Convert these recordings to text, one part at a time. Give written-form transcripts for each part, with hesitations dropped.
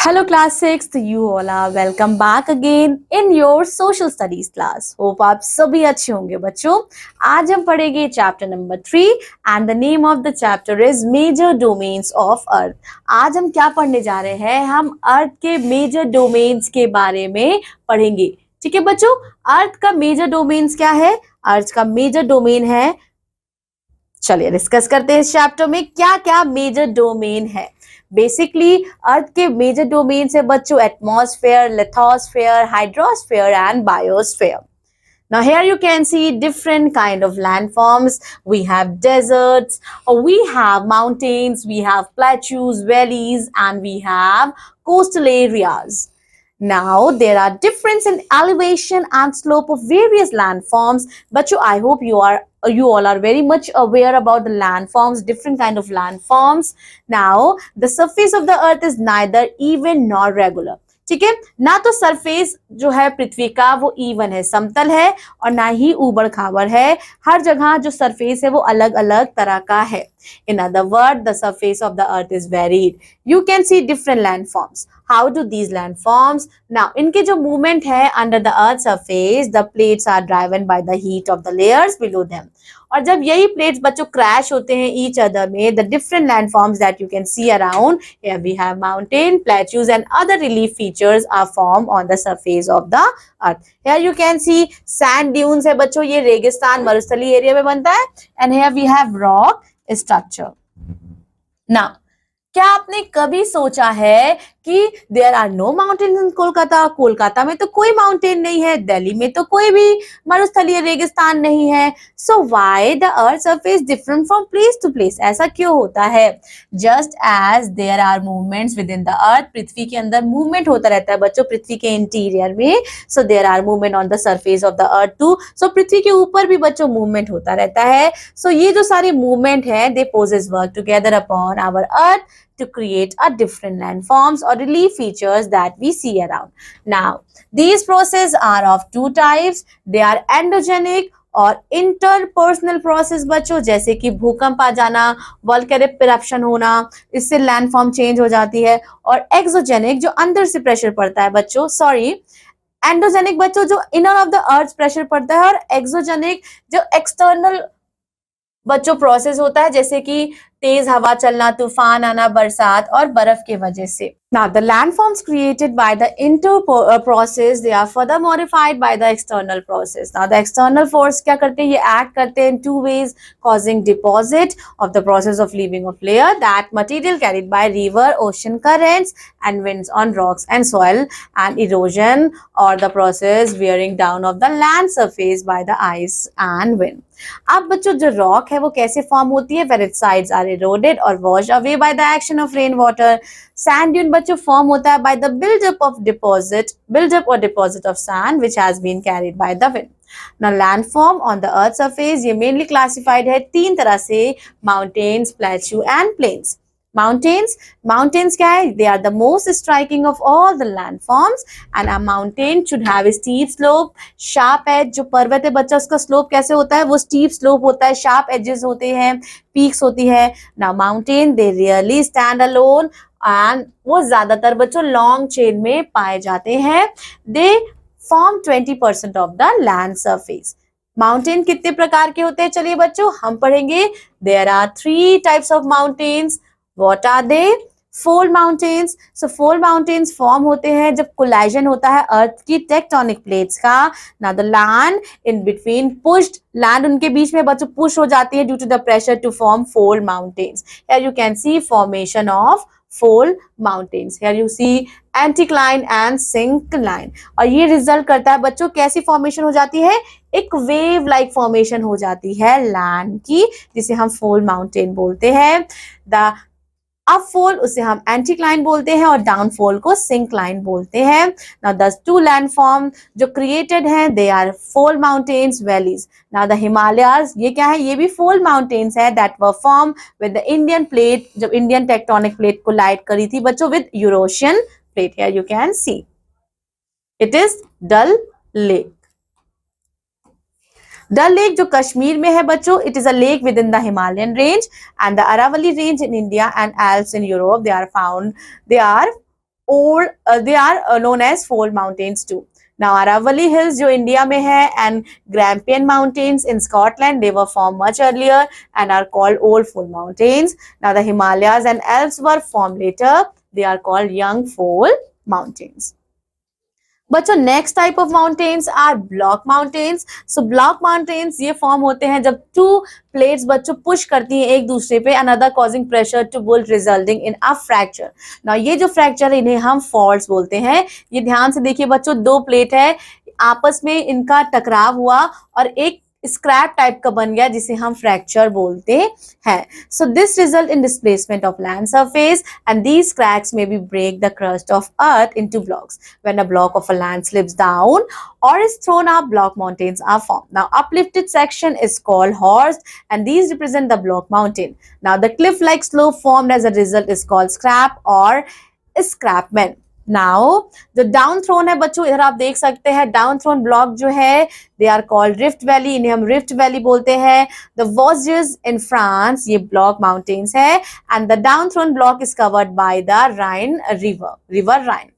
Hello class 6th, you all are welcome back again in your social studies class. Hope आप सभी अच्छे होंगे बच्चों. आज हम पढ़ेंगे chapter number 3 and the name of the chapter is Major Domains of Earth. आज हम क्या पढ़ने जा रहे हैं? हम अर्थ के मेजर डोमेन्स के बारे में पढ़ेंगे. ठीक है बच्चों, अर्थ का मेजर डोमेन्स क्या है? अर्थ का मेजर डोमेन है, चलिए डिस्कस करते हैं इस चैप्टर में क्या क्या मेजर डोमेन है. बेसिकली अर्थ के मेजर डोमेन है बच्चों atmosphere, lithosphere, hydrosphere and biosphere. Now here you can see different kind of landforms. We have deserts, or we have mountains, we have plateaus, valleys, and we have coastal areas. Now there are difference in elevation and slope of various landforms. But I hope you all are very much aware about the landforms, different kind of landforms. Now the surface of the earth is neither even nor regular. ठीक है ना, तो surface जो है पृथ्वी का वो even है, समतल है, और ना ही ऊबड़ खाबड़ है. हर जगह जो सरफेस है वो अलग अलग तरह का है. In other words, the surface of the earth is varied. You can see different landforms. How do these landforms? Now, इनके जो movement है under the earth surface, the plates are driven by the heat of the layers below them. और जब यही plates बच्चों crash होते हैं each other में, the different landforms that you can see around, here we have mountain, plateaus and other relief features are formed on the surface of the earth. Here you can see sand dunes है बच्चों, ये रेगिस्तान मरुस्थलीय area में बनता है. And here we have rock structure. Now, क्या आपने कभी सोचा है कि there are no mountain in Kolkata? Kolkata में तो कोई माउंटेन नहीं है, दिल्ली में तो कोई भी मरुस्थलीय रेगिस्तान नहीं है. So why the earth surface different from place to place? ऐसा क्यों होता है? Just as there are movements within the earth, पृथ्वी के अंदर मूवमेंट होता रहता है बच्चों, पृथ्वी के इंटीरियर में. So there are movement on the surface of the earth too. So पृथ्वी के ऊपर भी बच्चों मूवमेंट होता रहता है. सो ये जो सारे मूवमेंट है, they poses work together upon our earth to create a different landforms or relief features that we see around. Now, these processes are of two types. They are endogenic और interpersonal process बच्चों, जैसे कि भूकंप आ जाना, volcanic eruption होना, इससे landform change हो जाती है. और एक्सोजेनिक जो अंदर से प्रेशर पड़ता है बच्चों, एंडोजेनिक बच्चों जो inner of the earth pressure पड़ता है, और एक्सोजेनिक जो एक्सटर्नल बच्चों प्रोसेस होता है, जैसे कि तेज हवा चलना, तूफान आना, बरसात और बर्फ के वजह से. Now the landforms created by the process, they are further modified by the external process. Now the external force क्या करते हैं? ये act करते हैं in two ways, causing deposit of the process of leaving of layer, that material carried by river, ocean currents and winds on rocks and soil, and erosion or the process wearing down of the land surface by the ice and wind. अब बच्चों जो rock है वो कैसे form होती है? When its sides are eroded or washed away by the action of rainwater. Sand dune बच्चों form होता है by the build-up or deposit of sand which has been carried by the wind. Now landform on the earth surface ये mainly classified है तीन तरह से: mountains, plateau and plains. Mountains क्या है? They are the most striking of all the landforms, and a mountain should have a steep slope, sharp edge. जो पर्वत है बच्चा, उसका स्लोप कैसे होता है? वो steep slope होता है, sharp edges होते हैं, peaks होती है. Now mountain they rarely stand alone, and वो ज्यादातर बच्चों long chain में पाए जाते हैं. They form 20% of the land surface. Mountain कितने प्रकार के होते हैं? चलिए बच्चों हम पढ़ेंगे. There are 3 types of mountains. What are they? Fold mountains. So fold mountains form होते हैं जब collision होता है अर्थ की टेक्टोनिक प्लेट्स का. Now the land in between pushed, land उनके बीच में बच्चों पुश हो जाती है due to the pressure to form fold mountains. Here you can see formation of fold mountains. Here you see anticline and syncline. और ये result करता है बच्चों कैसी फॉर्मेशन हो जाती है? एक वेव लाइक फॉर्मेशन हो जाती है लैंड की, जिसे हम फोल्ड माउंटेन बोलते हैं. द अप फोल्ड उसे हम एंटीक्लाइन बोलते हैं, और डाउन फोल्ड को सिंक्लाइन बोलते हैं. नाउ द टू लैंडफॉर्म जो क्रिएटेड हैं, they are fold mountains, valleys. Now the Himalayas ये क्या है? ये भी फोल्ड माउंटेन्स है that were form with the Indian plate, जब इंडियन टेक्टोनिक प्लेट को लाइट करी थी बच्चों with Eurasian plate. Here you can see it is Dal lake. Dal lake जो कश्मीर में है बच्चों, it is a lake within the Himalayan range, and the Aravalli range in India and Alps in Europe. They are they are known as fold mountains too. Now Aravalli Hills जो India में है and Grampian Mountains in Scotland, they were formed much earlier and are called old fold mountains. Now the Himalayas and Alps were formed later. They are called young fold mountains. बच्चों next type of mountains R block mountains. So block mountains ये form होते हैं जब to plates बच्चों push करती हैं एक दूसरे पे, another causing pressure to build resulting in a fracture. Now ये जो फ्रैक्चर है इन्हें हम फॉल्ट्स बोलते हैं. ये ध्यान से देखिए बच्चों, दो प्लेट है, आपस में इनका टकराव हुआ और एक स्क्रैप टाइप का बन गया जिसे हम फ्रैक्चर बोलते हैं. So this result in displacement of land surface and these cracks may be break the crust of earth into blocks. When a block of a land slips down or is thrown up, block mountains are formed. Now uplifted section is called horst and these represent the block mountain. Now the cliff like slope formed as a result is called scrap or escarpment. Now जो down throne है बच्चों, इधर आप देख सकते हैं down thrown block जो है they are called rift valley, इन्हें हम रिफ्ट वैली बोलते हैं. द वॉजेस इन फ्रांस ये ब्लॉक माउंटेन्स है and the down thrown block is covered by the Rhine river Rhine.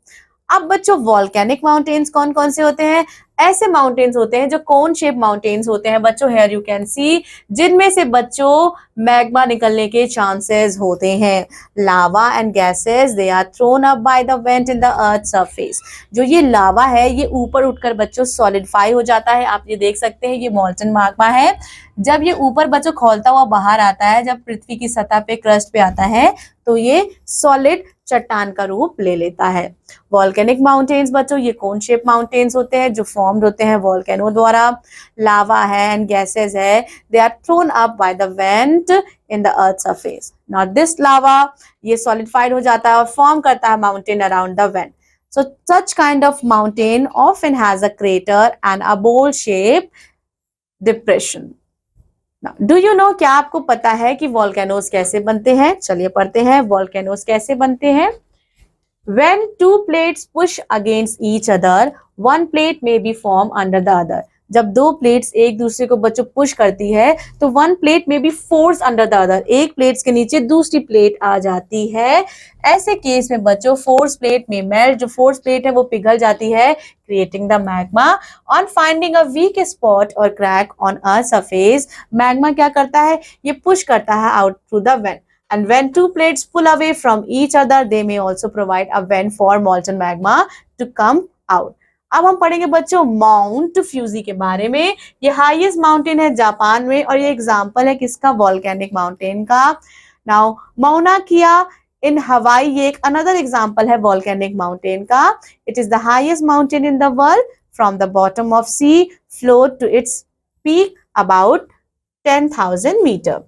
अब बच्चों वॉल्केनिक माउंटेन्स कौन कौन से होते हैं? ऐसे माउंटेन्स होते हैं जो कोन शेप माउंटेन्स होते हैं बच्चों, हेयर यू कैन सी, जिनमें से बच्चों मैग्मा निकलने के चांसेस होते हैं. Lava and gases they are thrown up by the vent in the earth surface. जो ये लावा है ये ऊपर उठकर बच्चों सॉलिडिफाई हो जाता है. आप ये देख सकते हैं ये मॉल्टन मैग्मा है. जब ये ऊपर बच्चों खौलता हुआ बाहर आता है, जब पृथ्वी की सतह पे क्रस्ट पे आता है तो ये सॉलिड चट्टान का रूप ले लेता है. वॉल्केनिक माउंटेन्स बच्चों ये कोन शेप माउंटेन्स होते हैं जो फॉर्म्ड होते हैं वॉल्केनो द्वारा. लावा है एंड गैसेस है, they are thrown up by the vent in the earth surface. Now this lava ये सॉलिडिफाइड हो जाता है और फॉर्म करता है mountain around the vent. So such kind of mountain often has a crater and a bowl shaped depression. Now, do you know, क्या आपको पता है कि volcanoes कैसे बनते हैं? चलिए पढ़ते हैं volcanoes कैसे बनते हैं. When two plates push against each other, one plate may be formed under the other. जब दो प्लेट्स एक दूसरे को बच्चों पुश करती है तो वन प्लेट में भी फोर्स अंडर द अदर, एक प्लेट्स के नीचे दूसरी प्लेट आ जाती है. ऐसे केस में बच्चों फोर्स प्लेट में मेल्ट, जो फोर्स प्लेट है वो पिघल जाती है, creating the magma. On finding a weak spot और crack on a surface, magma क्या करता है, ये पुश करता है out through the vent. And when two plates pull away from each other, they may also provide a vent for molten magma to come out. अब हम पढ़ेंगे बच्चों माउंट फ्यूजी के बारे में. ये हाईएस्ट माउंटेन है जापान में और ये एग्जांपल है किसका, वॉल्केनिक माउंटेन का. Now Mauna Kea in Hawaii ये एक अनदर एग्जांपल है वॉल्केनिक माउंटेन का. It is the highest mountain in the world. From the bottom of sea floor to its peak about 10,000 metre.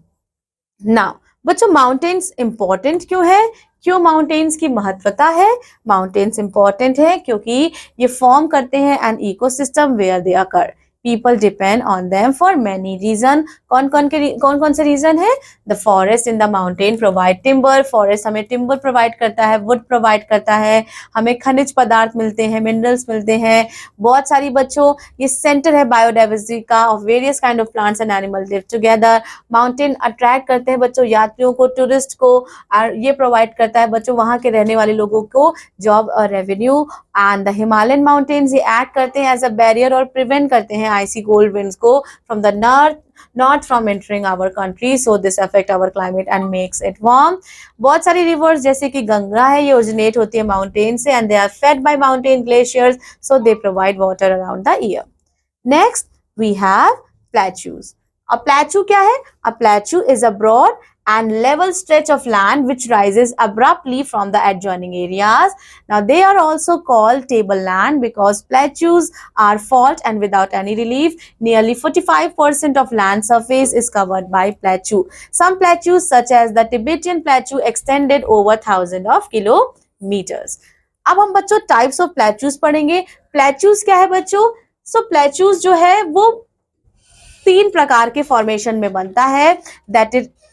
Now बच्चों mountains important क्यों है, क्यों mountains की महत्वता है? माउंटेन्स इंपॉर्टेंट है क्योंकि ये फॉर्म करते हैं an ecosystem where they occur. People depend on them for many reason. कौन कौन से रीजन है? The forest in the mountain provide timber. Forest हमें timber provide करता है, wood provide करता है, हमें खनिज पदार्थ मिलते हैं, minerals मिलते हैं. बहुत सारी बच्चों ये सेंटर है बायोडाइवर्सिटी का, of various kind of plants and animals live together. Mountain attract करते हैं बच्चों यात्रियों को, टूरिस्ट को, और ये प्रोवाइड करता है बच्चों वहाँ के रहने वाले लोगों को जॉब और revenue. And the Himalayan mountains ये एक्ट करते हैं एज अ बैरियर और प्रिवेंट करते हैं icy cold winds को from the north from entering our country, so this affect our climate and makes it warm. बहुत सारी rivers जैसे कि गंगा है ये originate होती है mountain से and they are fed by mountain glaciers, so they provide water around the year. Next we have plateaus. A plateau क्या है? A plateau is a broad and level stretch of land which rises abruptly from the adjoining areas. Now they are also called tableland because plateaus are fault and without any relief. Nearly 45% of land surface is covered by plateau. Some plateaus such as the Tibetan plateau extended over thousands of kilometers. अब हम बच्चों types of plateaus पढ़ेंगे. Plateaus क्या है बच्चों? So plateaus जो है वो तीन प्रकार के फॉर्मेशन में बनता है.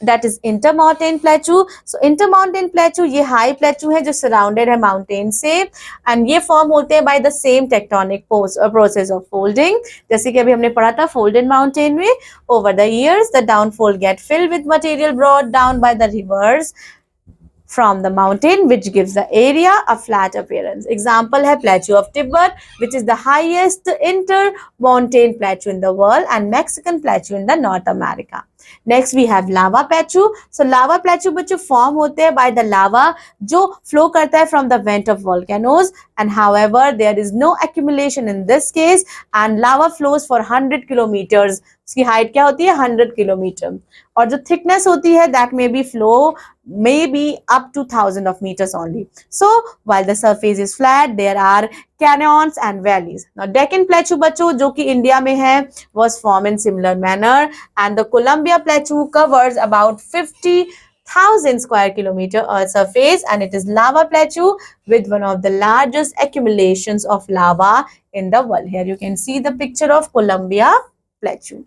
That is intermountain प्लेटू. So intermountain प्लेटू ये हाई प्लेटू है जो सराउंडेड है माउंटेन से एंड ये फॉर्म होते हैं by the same tectonic process of folding. जैसे कि अभी हमने पढ़ा था फोल्डेड माउंटेन में. Over the years the downfall get filled with material brought down by the rivers from the mountain, which gives the area a flat appearance. Example है Plateau of Tibet, which is the highest inter-mountain plateau in the world, and Mexican Plateau in the North America. Next we have lava plateau. So lava plateau बच्चों form होते हैं by the lava जो flow करता है from the vent of volcanoes, and however there is no accumulation in this case, and lava flows for 100 kilometers. उसकी height क्या होती है 100 किलोमीटर, और जो thickness होती है that may be flow may be up to 1000 of meters only. So while the surface is flat, there are canyons and valleys. Now Deccan Plateau बच्चों जो कि इंडिया में है was formed in similar manner, and the Columbia Plateau covers about 50,000 square kilometer earth surface, and it is lava plateau with one of the largest accumulations of lava in the world. Here you can see the picture of Columbia Plateau.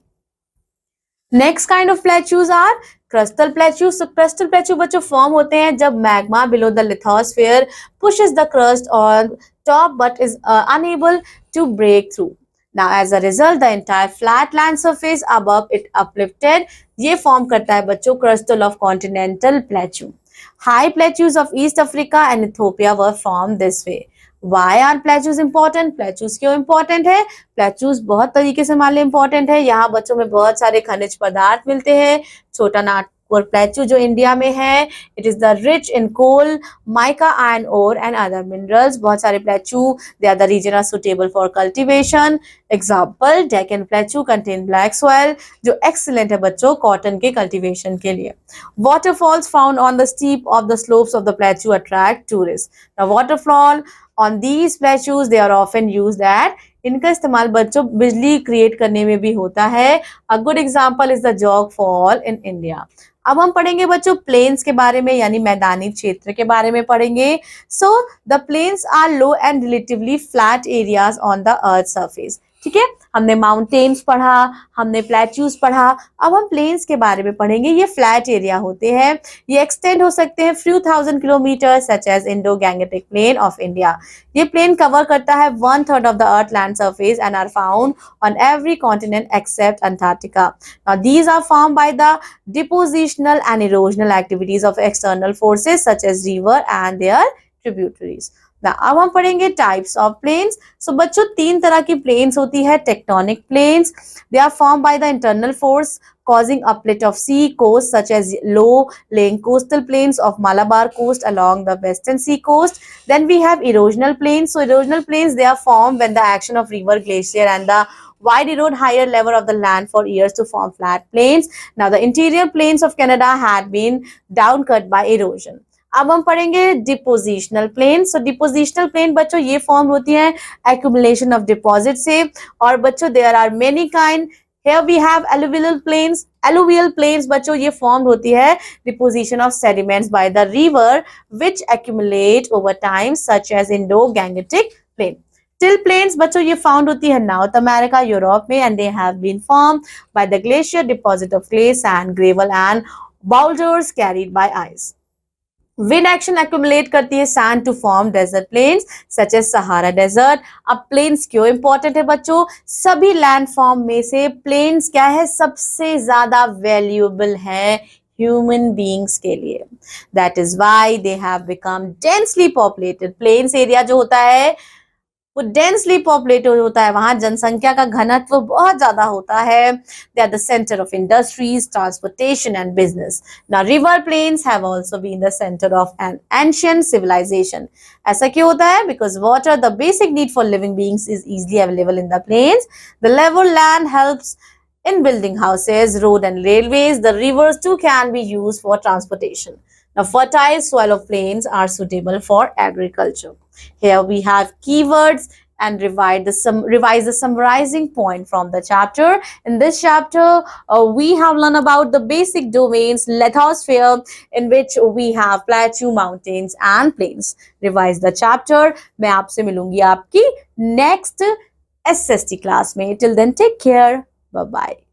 Next kind of plateaus are crustal plateaus. So crustal plateau बच्चों form होते हैं जब magma below the lithosphere pushes the crust on top but is unable to break through. Now as a result the entire flat land surface above it uplifted. ये form करता है बच्चों crustal of continental plateau. High plateaus of East Africa and Ethiopia were formed this way. Why are plateaus important? Plateaus क्यों important है? Plateaus बहुत तरीके से मान ले important है. यहाँ बच्चों में बहुत सारे खनिज पदार्थ मिलते हैं. छोटा नागपुर plateau जो इंडिया में है, it is the rich in coal, mica, iron ore and other minerals. बहुत सारे plateau, they are the region are suitable for cultivation. Example, Deccan Plateau contain black soil जो excellent है बच्चों cotton के cultivation के लिए. Waterfalls found on the steep of the slopes of the plateau attract tourists. Now waterfall on these plateaus they are often used at, इनका इस्तेमाल बच्चों बिजली क्रिएट करने में भी होता है. A good example is the जोग फॉल इन इंडिया. अब हम पढ़ेंगे बच्चों प्लेन्स के बारे में, यानी मैदानी क्षेत्र के बारे में पढ़ेंगे. So the plains are low and relatively flat areas on the earth surface. ठीक है, हमने माउंटेन्स पढ़ा, हमने प्लेट्यूज पढ़ा, अब हम प्लेन्स के बारे में पढ़ेंगे. ये फ्लैट एरिया होते हैं, ये एक्सटेंड हो सकते हैं few thousand kilometre, such as Indo Gangetic plain of India. ये प्लेन कवर करता है 1/3 of the earth land surface and are found on every continent except Antarctica. Now these are formed by the depositional and erosional activities of external forces such as river and their tributaries. अब हम पढ़ेंगे types of planes. सो बच्चों तीन तरह की plains होती है. Tectonic plains, they are form by the internal force causing uplift of sea coast such as low laying coastal plains of Malabar coast along the western sea coast. Then we have erosional plains. So erosional plains, they are formed when the action of river, glacier and the wide erode higher level of the land for years to form flat plains. Now the interior plains of Canada had been downcut by erosion. अब हम पढ़ेंगे depositional plane. सो depositional plane बच्चों ये form होती है accumulation of deposit से, और बच्चों there are many kind. Here we have alluvial plains. Alluvial plains बच्चों ये formed होती है deposition of sediments by the river which accumulate over time such as Indo-Gangetic plain. Till plains बच्चों ये found होती है North America, यूरोप में, and they have been formed by the glacier deposit of clay, sand, gravel and boulders carried by ice. Wind action accumulate करती है sand to form desert plains such as Sahara Desert. अब plains क्यों important है बच्चों? सभी land form में से plains क्या है सबसे ज्यादा valuable है human beings के लिए. That is why they have become densely populated. Plains area जो होता है वो डेंसली पॉपुलेटेड होता है, वहां जनसंख्या का घनत्व बहुत ज्यादा होता है. They are the centre of industries, transportation and business. Now river plains have also been the centre of an ancient civilisation. ऐसा क्यों होता है? Because water, the basic need for living beings, is easily available in the plains. The level land helps in building houses, road and railways. The rivers too can be used for transportation. Now, fertile soil of plains are suitable for agriculture. Here we have keywords and revise the summarizing point from the chapter. In this chapter, we have learned about the basic domains, lithosphere, in which we have plateau, mountains and plains. Revise the chapter. मैं आपसे मिलूंगी आपकी next SST class में. Till then, take care. Bye-bye.